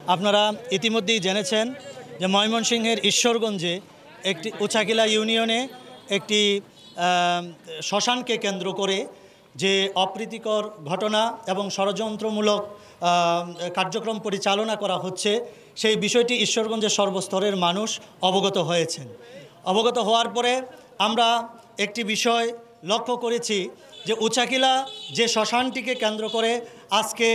আপনারা ইতিমধ্যেই জেনেছেন যে ময়মনসিংহের ঈশ্বরগঞ্জে একটি উচাকিলা ইউনিয়নে একটি শ্মশানকে কেন্দ্র করে যে অপ্রীতিকর ঘটনা এবং ষড়যন্ত্রমূলক কার্যক্রম পরিচালনা করা হচ্ছে, সেই বিষয়টি ঈশ্বরগঞ্জের সর্বস্তরের মানুষ অবগত হয়েছেন। অবগত হওয়ার পরে আমরা একটি বিষয় লক্ষ্য করেছি যে উচাকিলা যে শ্মশানটিকে কেন্দ্র করে আজকে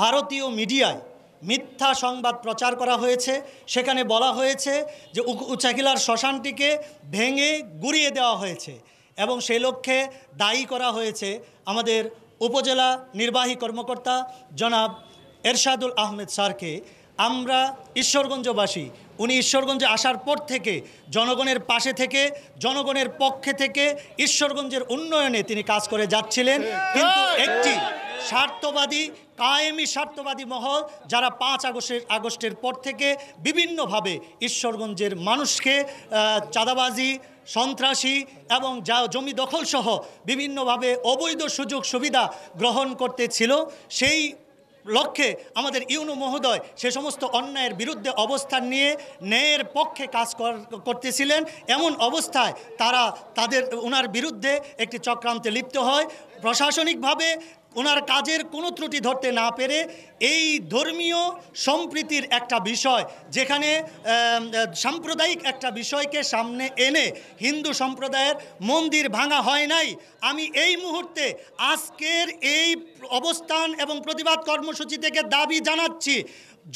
ভারতীয় মিডিয়ায় মিথ্যা সংবাদ প্রচার করা হয়েছে। সেখানে বলা হয়েছে যে উচাকিলার শ্মশানটিকে ভেঙে গুঁড়িয়ে দেওয়া হয়েছে এবং সেই লক্ষ্যে দায়ী করা হয়েছে আমাদের উপজেলা নির্বাহী কর্মকর্তা জনাব এরশাদুল আহমেদ স্যারকে। আমরা ঈশ্বরগঞ্জবাসী, উনি ঈশ্বরগঞ্জে আসার পর থেকে জনগণের পাশে থেকে, জনগণের পক্ষে থেকে ঈশ্বরগঞ্জের উন্নয়নে তিনি কাজ করে যাচ্ছিলেন। কিন্তু একটি স্বার্থবাদী, কায়েমি স্বার্থবাদী মহল, যারা 5 আগস্টের পর থেকে বিভিন্নভাবে ঈশ্বরগঞ্জের মানুষকে চাঁদাবাজি, সন্ত্রাসী এবং জমি দখল সহ বিভিন্নভাবে অবৈধ সুযোগ সুবিধা গ্রহণ করতেছিল, সেই লক্ষ্যে আমাদের ইউনো মহোদয় সে সমস্ত অন্যায়ের বিরুদ্ধে অবস্থান নিয়ে ন্যায়ের পক্ষে কাজ করতেছিলেন। এমন অবস্থায় ওনার বিরুদ্ধে একটি চক্রান্তে লিপ্ত হয়। প্রশাসনিকভাবে ওনার কাজের কোনো ত্রুটি ধরতে না পেরে এই ধর্মীয় সম্প্রীতির একটা বিষয়, যেখানে সাম্প্রদায়িক একটা বিষয়কে সামনে এনে হিন্দু সম্প্রদায়ের মন্দির ভাঙা হয় নাই। আমি এই মুহূর্তে আজকের এই অবস্থান এবং প্রতিবাদ কর্মসূচি থেকে দাবি জানাচ্ছি,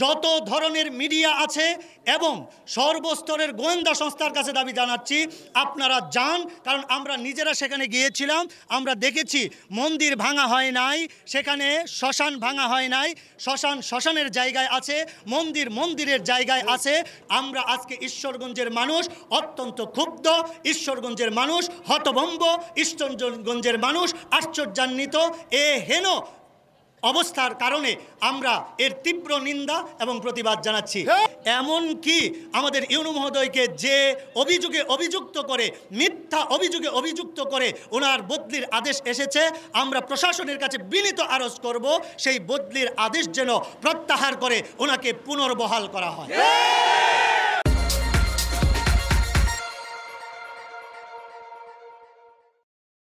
যত ধরনের মিডিয়া আছে এবং সর্বস্তরের গোয়েন্দা সংস্থার কাছে দাবি জানাচ্ছি, আপনারা যান। কারণ আমরা নিজেরা সেখানে গিয়েছিলাম, আমরা দেখেছি মন্দির ভাঙা হয় নাই, সেখানে শ্মশান ভাঙা হয় নাই। শ্মশান শ্মশানের জায়গায় আছে, মন্দির মন্দিরের জায়গায় আছে। আমরা আজকে ঈশ্বরগঞ্জের মানুষ অত্যন্ত ক্ষুব্ধ, ঈশ্বরগঞ্জের মানুষ হতভম্ব, ঈশ্বরগঞ্জের মানুষ আশ্চর্যান্বিত। হেন অবস্থার কারণে আমরা এর তীব্র নিন্দা এবং প্রতিবাদ জানাচ্ছি। এমন কি আমাদের ইউনো মহোদয়কে যে অভিযোগে অভিযুক্ত করে, মিথ্যা অভিযোগে অভিযুক্ত করে ওনার বদলির আদেশ এসেছে, আমরা প্রশাসনের কাছে বিনীত আরজ করব সেই বদলির আদেশ যেন প্রত্যাহার করে ওনাকে পুনর্বহাল করা হয়।